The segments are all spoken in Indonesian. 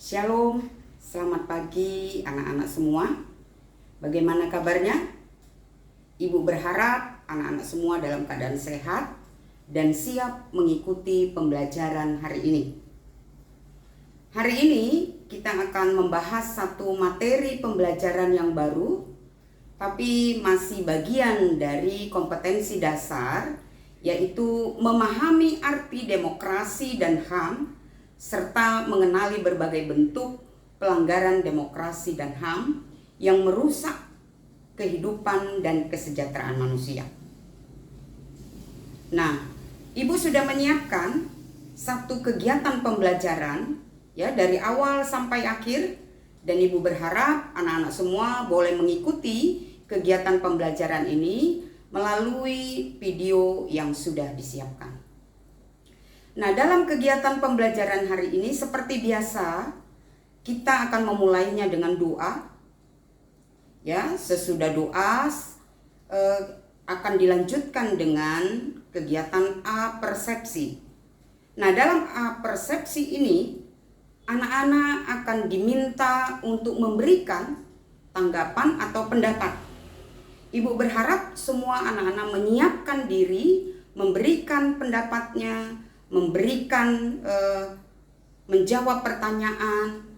Shalom, selamat pagi anak-anak semua. Bagaimana kabarnya? Ibu berharap anak-anak semua dalam keadaan sehat dan siap mengikuti pembelajaran hari ini. Hari ini kita akan membahas satu materi pembelajaran yang baru, tapi masih bagian dari kompetensi dasar, yaitu memahami arti demokrasi dan HAM serta mengenali berbagai bentuk pelanggaran demokrasi dan HAM yang merusak kehidupan dan kesejahteraan manusia. Nah, Ibu sudah menyiapkan satu kegiatan pembelajaran ya dari awal sampai akhir, dan Ibu berharap anak-anak semua boleh mengikuti kegiatan pembelajaran ini melalui video yang sudah disiapkan. Nah, dalam kegiatan pembelajaran hari ini seperti biasa, kita akan memulainya dengan doa. Ya, sesudah doa akan dilanjutkan dengan kegiatan A-persepsi. Nah, dalam A-persepsi ini, anak-anak akan diminta untuk memberikan tanggapan atau pendapat. Ibu berharap semua anak-anak menyiapkan diri, memberikan pendapatnya, menjawab pertanyaan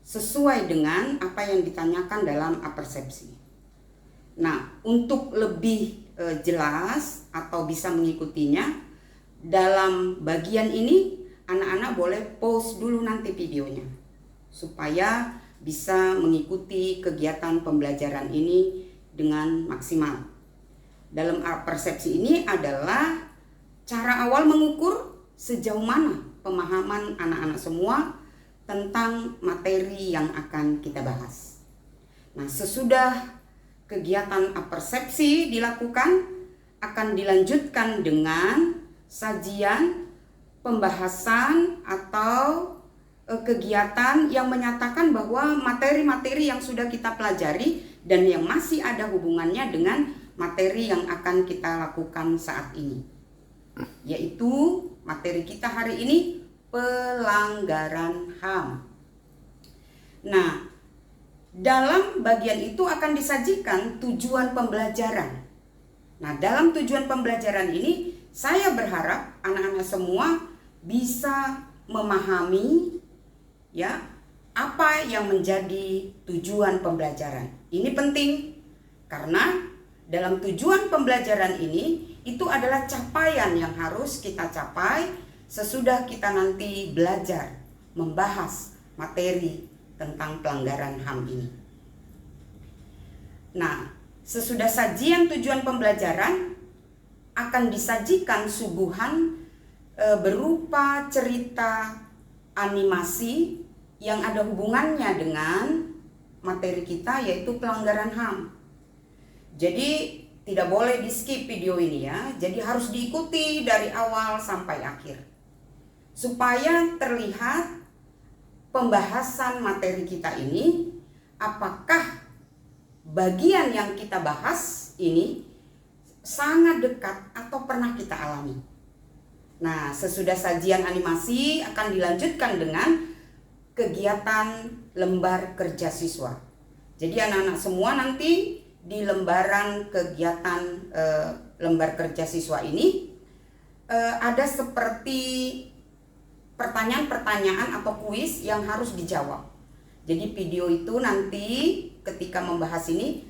sesuai dengan apa yang ditanyakan dalam A-persepsi. Nah, untuk lebih jelas atau bisa mengikutinya, dalam bagian ini anak-anak boleh pause dulu nanti videonya supaya bisa mengikuti kegiatan pembelajaran ini dengan maksimal. Dalam A-persepsi ini adalah cara awal mengukur sejauh mana pemahaman anak-anak semua tentang materi yang akan kita bahas. Nah, sesudah kegiatan A-persepsi dilakukan, akan dilanjutkan dengan sajian, pembahasan atau kegiatan yang menyatakan bahwa materi-materi yang sudah kita pelajari dan yang masih ada hubungannya dengan materi yang akan kita lakukan saat ini, yaitu materi kita hari ini pelanggaran HAM. Nah, dalam bagian itu akan disajikan tujuan pembelajaran. Nah, dalam tujuan pembelajaran ini saya berharap anak-anak semua bisa memahami ya apa yang menjadi tujuan pembelajaran. Ini penting karena dalam tujuan pembelajaran ini itu adalah capaian yang harus kita capai sesudah kita nanti belajar membahas materi tentang pelanggaran HAM ini. Nah, sesudah sajian tujuan pembelajaran akan disajikan suguhan berupa cerita animasi yang ada hubungannya dengan materi kita, yaitu pelanggaran HAM. Jadi tidak boleh di skip video ini ya. Jadi harus diikuti dari awal sampai akhir supaya terlihat pembahasan materi kita ini, apakah bagian yang kita bahas ini sangat dekat atau pernah kita alami. Nah, sesudah sajian animasi akan dilanjutkan dengan kegiatan lembar kerja siswa. Jadi anak-anak semua nanti di lembaran kegiatan lembar kerja siswa ini ada seperti pertanyaan-pertanyaan atau kuis yang harus dijawab. Jadi video itu nanti ketika membahas ini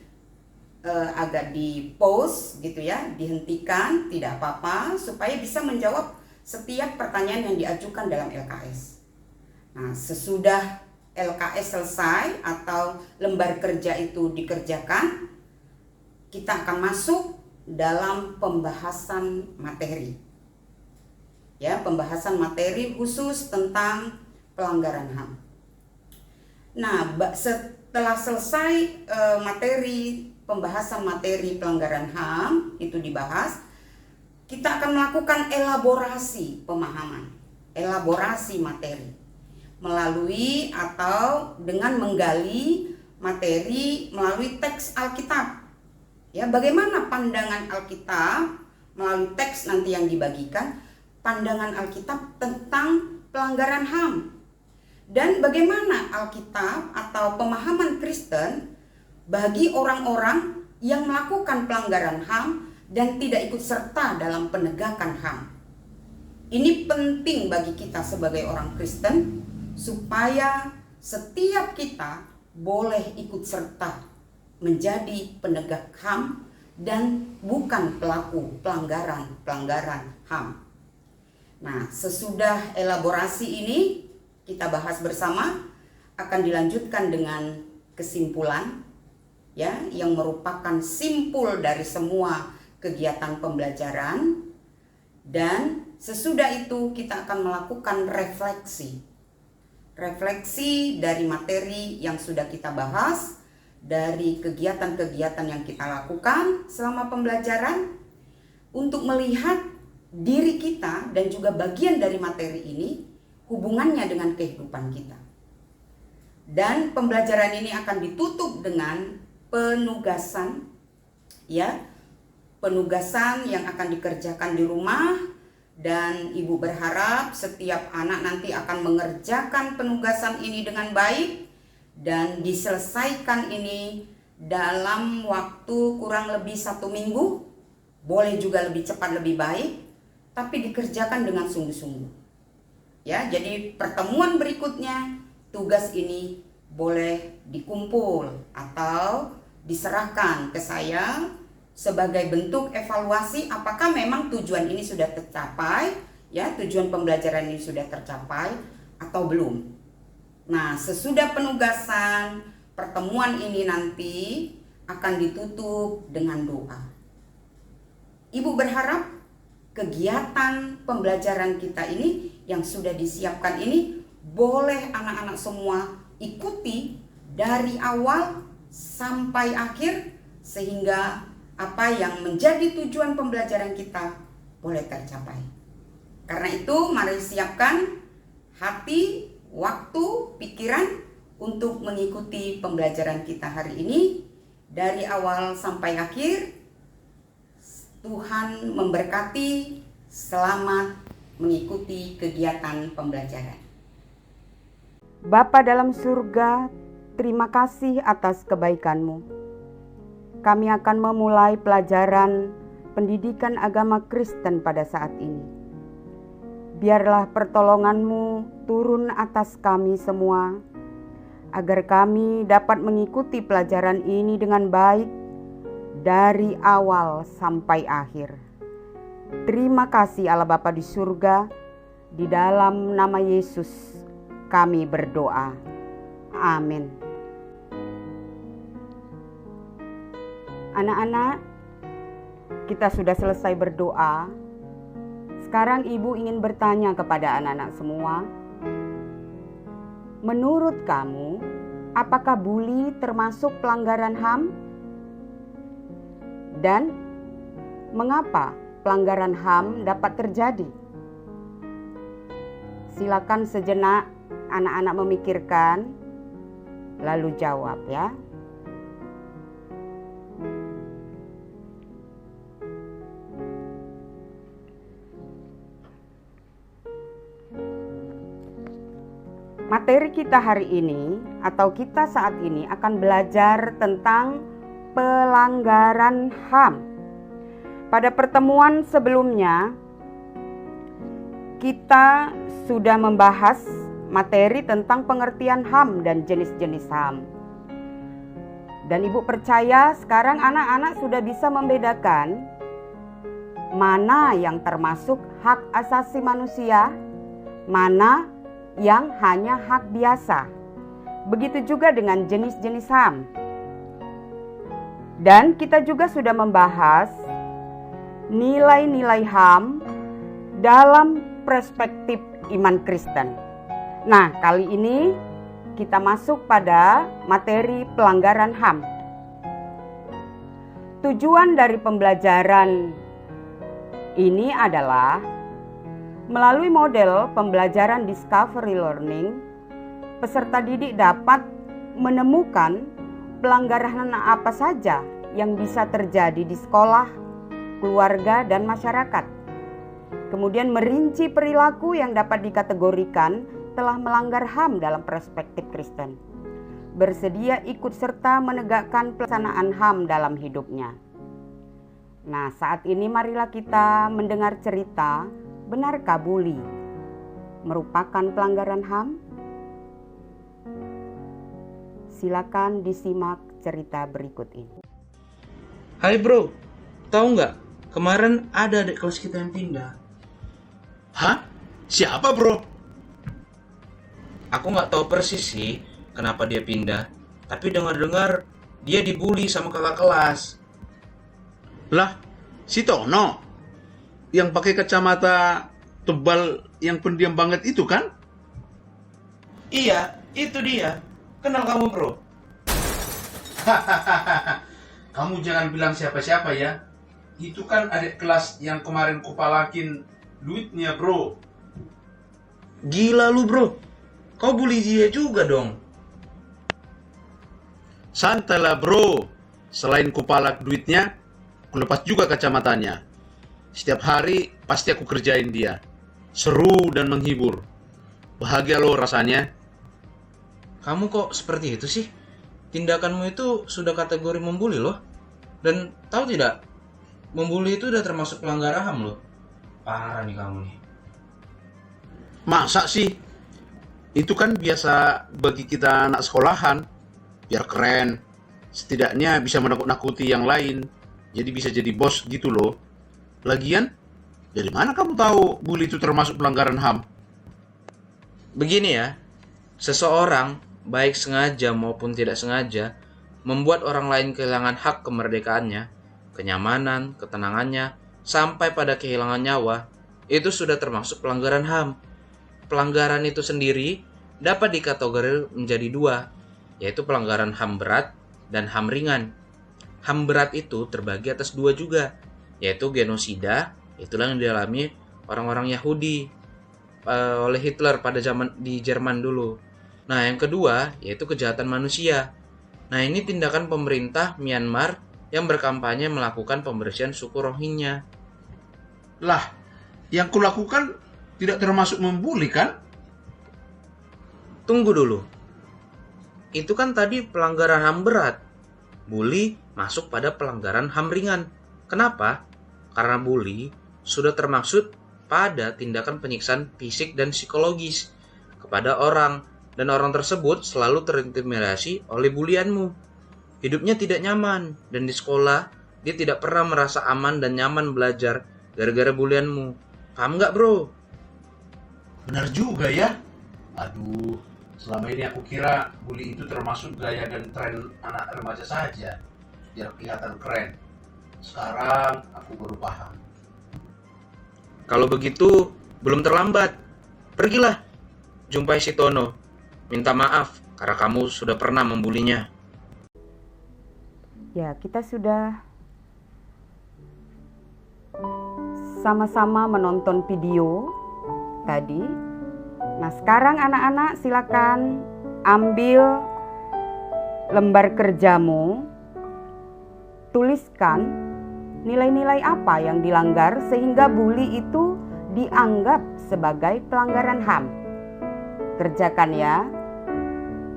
agak di pause gitu ya, dihentikan, tidak apa-apa, supaya bisa menjawab setiap pertanyaan yang diajukan dalam LKS. Nah, sesudah LKS selesai atau lembar kerja itu dikerjakan, kita akan masuk dalam pembahasan materi. Ya, pembahasan materi khusus tentang pelanggaran HAM. Nah, setelah selesai pembahasan materi pelanggaran HAM itu dibahas, kita akan melakukan elaborasi pemahaman, elaborasi materi melalui atau dengan menggali materi melalui teks Alkitab. Ya, bagaimana pandangan Alkitab melalui teks nanti yang dibagikan, pandangan Alkitab tentang pelanggaran HAM. Dan bagaimana Alkitab atau pemahaman Kristen bagi orang-orang yang melakukan pelanggaran HAM dan tidak ikut serta dalam penegakan HAM. Ini penting bagi kita sebagai orang Kristen supaya setiap kita boleh ikut serta menjadi penegak HAM dan bukan pelaku pelanggaran HAM. Nah, sesudah elaborasi ini kita bahas bersama, akan dilanjutkan dengan kesimpulan ya, yang merupakan simpul dari semua kegiatan pembelajaran. Dan sesudah itu kita akan melakukan refleksi dari materi yang sudah kita bahas, dari kegiatan-kegiatan yang kita lakukan selama pembelajaran, untuk melihat diri kita dan juga bagian dari materi ini hubungannya dengan kehidupan kita. Dan pembelajaran ini akan ditutup dengan penugasan ya. Penugasan yang akan dikerjakan di rumah, dan Ibu berharap setiap anak nanti akan mengerjakan penugasan ini dengan baik dan diselesaikan ini dalam waktu kurang lebih 1 minggu. Boleh juga lebih cepat lebih baik, tapi dikerjakan dengan sungguh-sungguh. Ya, jadi pertemuan berikutnya tugas ini boleh dikumpul atau diserahkan ke saya sebagai bentuk evaluasi apakah memang tujuan ini sudah tercapai, ya, tujuan pembelajaran ini sudah tercapai atau belum. Nah, sesudah penugasan, pertemuan ini nanti akan ditutup dengan doa. Ibu berharap kegiatan pembelajaran kita ini yang sudah disiapkan ini boleh anak-anak semua ikuti dari awal sampai akhir, sehingga apa yang menjadi tujuan pembelajaran kita boleh tercapai. Karena itu mari siapkan hati, waktu, pikiran untuk mengikuti pembelajaran kita hari ini dari awal sampai akhir. Tuhan memberkati, selamat mengikuti kegiatan pembelajaran. Bapa dalam surga, terima kasih atas kebaikan-Mu. Kami akan memulai pelajaran pendidikan agama Kristen pada saat ini. Biarlah pertolongan-Mu turun atas kami semua, agar kami dapat mengikuti pelajaran ini dengan baik dari awal sampai akhir. Terima kasih Allah Bapa di surga, di dalam nama Yesus kami berdoa. Amin. Anak-anak, kita sudah selesai berdoa. Sekarang Ibu ingin bertanya kepada anak-anak semua. Menurut kamu, apakah bully termasuk pelanggaran HAM? Dan mengapa pelanggaran HAM dapat terjadi? Silakan sejenak anak-anak memikirkan, lalu jawab ya. Materi kita hari ini atau kita saat ini akan belajar tentang pelanggaran HAM. Pada pertemuan sebelumnya kita sudah membahas materi tentang pengertian HAM dan jenis-jenis HAM. Dan Ibu percaya sekarang anak-anak sudah bisa membedakan mana yang termasuk hak asasi manusia, mana yang hanya hak biasa. Begitu juga dengan jenis-jenis HAM. Dan kita juga sudah membahas nilai-nilai HAM dalam perspektif iman Kristen. Nah, kali ini kita masuk pada materi pelanggaran HAM. Tujuan dari pembelajaran ini adalah melalui model pembelajaran discovery learning, peserta didik dapat menemukan pelanggaran apa saja yang bisa terjadi di sekolah, keluarga, dan masyarakat. Kemudian merinci perilaku yang dapat dikategorikan telah melanggar HAM dalam perspektif Kristen, bersedia ikut serta menegakkan pelaksanaan HAM dalam hidupnya. Nah, saat ini marilah kita mendengar cerita, benarkah bully merupakan pelanggaran HAM? Silakan disimak cerita berikut ini. Hai bro, tahu nggak? Kemarin ada adik kelas kita yang pindah. Hah? Siapa bro? Aku nggak tahu persis sih kenapa dia pindah, tapi dengar-dengar dia dibully sama kakak kelas. Lah, si Tono yang pakai kacamata tebal yang pendiam banget itu kan? Iya, itu dia. Kenal kamu bro? Kamu jangan bilang siapa-siapa ya. Itu kan adik kelas yang kemarin kupalakin duitnya bro. Gila lu bro, kau bully dia juga dong. Santailah bro. Selain kupalak duitnya, kulepas juga kacamatanya. Setiap hari pasti aku kerjain dia. Seru dan menghibur. Bahagia loh rasanya. Kamu kok seperti itu sih? Tindakanmu itu sudah kategori membuli loh. Dan tahu tidak, membuli itu udah termasuk pelanggaran HAM loh. Parah nih kamu nih. Masa sih? Itu kan biasa bagi kita anak sekolahan. Biar keren. Setidaknya bisa menakut-nakuti yang lain. Jadi bisa jadi bos gitu loh. Lagian, dari mana kamu tahu bully itu termasuk pelanggaran HAM? Begini ya, seseorang baik sengaja maupun tidak sengaja membuat orang lain kehilangan hak kemerdekaannya, kenyamanan, ketenangannya, sampai pada kehilangan nyawa, itu sudah termasuk pelanggaran HAM. Pelanggaran itu sendiri dapat dikategorikan menjadi dua, yaitu pelanggaran HAM berat dan HAM ringan. HAM berat itu terbagi atas dua juga, yaitu genosida, itulah yang dialami orang-orang Yahudi oleh Hitler pada zaman di Jerman dulu. Nah, yang kedua yaitu kejahatan manusia. Nah, ini tindakan pemerintah Myanmar yang berkampanye melakukan pembersihan suku Rohingya. Lah, yang kulakukan tidak termasuk membuli kan? Tunggu dulu. Itu kan tadi pelanggaran HAM berat. Bully masuk pada pelanggaran HAM ringan. Kenapa? Karena bully sudah termaksud pada tindakan penyiksaan fisik dan psikologis kepada orang, dan orang tersebut selalu terintimidasi oleh bulianmu. Hidupnya tidak nyaman, dan di sekolah dia tidak pernah merasa aman dan nyaman belajar gara-gara bulianmu. Paham nggak bro? Benar juga ya. Aduh, selama ini aku kira bully itu termasuk gaya dan tren anak remaja saja, biar kelihatan keren. Sekarang aku baru paham. Kalau begitu, belum terlambat. Pergilah, jumpai si Tono. Minta maaf karena kamu sudah pernah membulinya. Ya, kita sudah sama-sama menonton video tadi. Nah, sekarang anak-anak silakan ambil lembar kerjamu, tuliskan nilai-nilai apa yang dilanggar sehingga bully itu dianggap sebagai pelanggaran HAM. Kerjakan ya.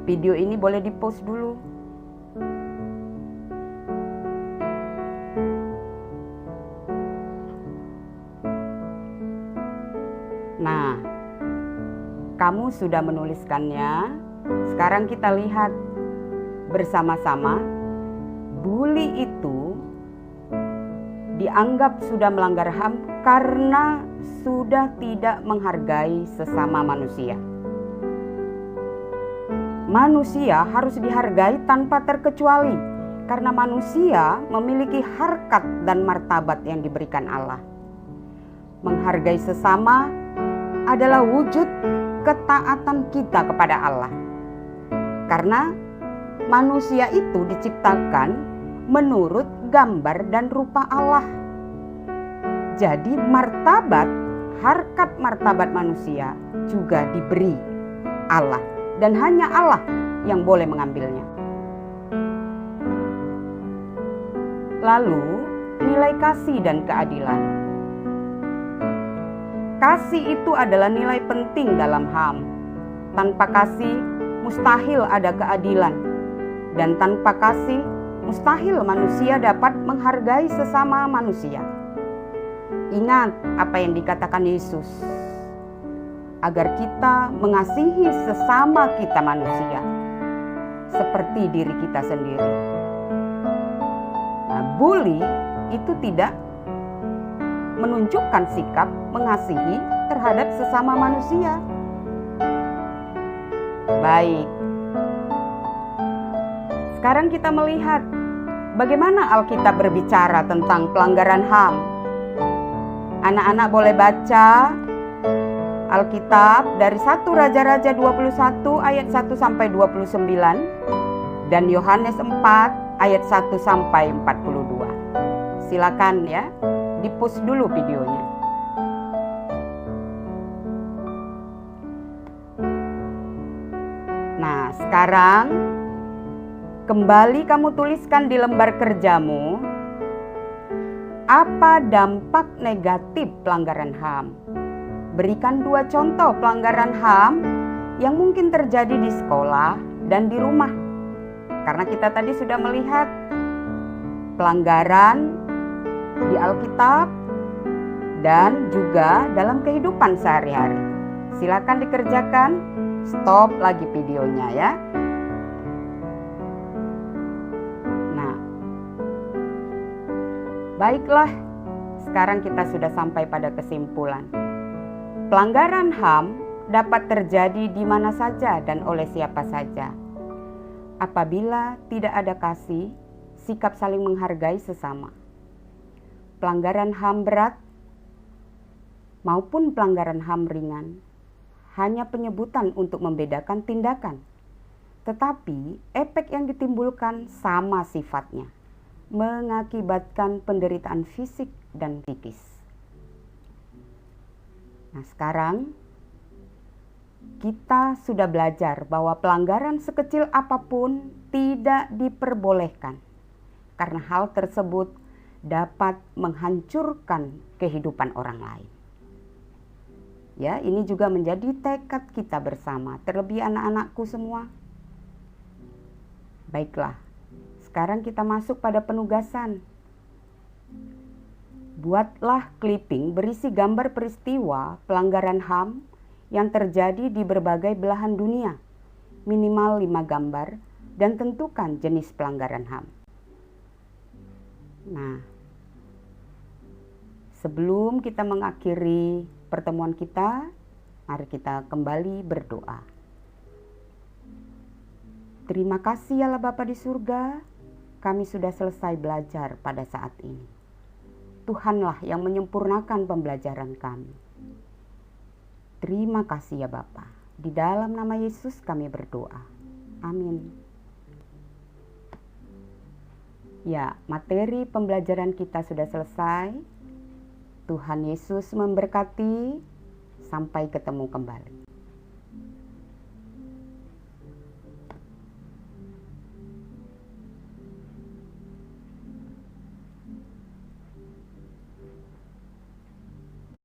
Video ini boleh di-post dulu. Nah, kamu sudah menuliskannya. Sekarang kita lihat bersama-sama. Bully itu dianggap sudah melanggar HAM karena sudah tidak menghargai sesama manusia. Manusia harus dihargai tanpa terkecuali karena manusia memiliki harkat dan martabat yang diberikan Allah. Menghargai sesama adalah wujud ketaatan kita kepada Allah. Karena manusia itu diciptakan menurut gambar dan rupa Allah. Jadi harkat martabat manusia juga diberi Allah, dan hanya Allah yang boleh mengambilnya. Lalu, nilai kasih dan keadilan. Kasih itu adalah nilai penting dalam HAM. Tanpa kasih, mustahil ada keadilan. Dan tanpa kasih, mustahil manusia dapat menghargai sesama manusia. Ingat apa yang dikatakan Yesus, agar kita mengasihi sesama kita manusia, seperti diri kita sendiri. Nah, bully itu tidak menunjukkan sikap mengasihi terhadap sesama manusia. Baik. Sekarang kita melihat bagaimana Alkitab berbicara tentang pelanggaran HAM. Anak-anak boleh baca Alkitab dari 1 Raja-Raja 21 ayat 1 sampai 29 dan Yohanes 4 ayat 1 sampai 42. Silakan ya, di-post dulu videonya. Nah, sekarang kembali kamu tuliskan di lembar kerjamu apa dampak negatif pelanggaran HAM. Berikan 2 contoh pelanggaran HAM yang mungkin terjadi di sekolah dan di rumah. Karena kita tadi sudah melihat pelanggaran di Alkitab dan juga dalam kehidupan sehari-hari. Silakan dikerjakan. Stop lagi videonya ya. Nah, baiklah. Sekarang kita sudah sampai pada kesimpulan. Pelanggaran HAM dapat terjadi di mana saja dan oleh siapa saja. Apabila tidak ada kasih, sikap saling menghargai sesama. Pelanggaran HAM berat maupun pelanggaran HAM ringan hanya penyebutan untuk membedakan tindakan. Tetapi efek yang ditimbulkan sama sifatnya, mengakibatkan penderitaan fisik dan psikis. Nah, sekarang kita sudah belajar bahwa pelanggaran sekecil apapun tidak diperbolehkan karena hal tersebut dapat menghancurkan kehidupan orang lain. Ya, ini juga menjadi tekad kita bersama, terlebih anak-anakku semua. Baiklah, sekarang kita masuk pada penugasan. Buatlah clipping berisi gambar peristiwa pelanggaran HAM yang terjadi di berbagai belahan dunia, minimal 5 gambar, dan tentukan jenis pelanggaran HAM. Nah, sebelum kita mengakhiri pertemuan kita, mari kita kembali berdoa. Terima kasih ya Allah Bapa di surga, kami sudah selesai belajar pada saat ini. Tuhanlah yang menyempurnakan pembelajaran kami. Terima kasih ya Bapa. Di dalam nama Yesus kami berdoa. Amin. Ya, materi pembelajaran kita sudah selesai. Tuhan Yesus memberkati. Sampai ketemu kembali.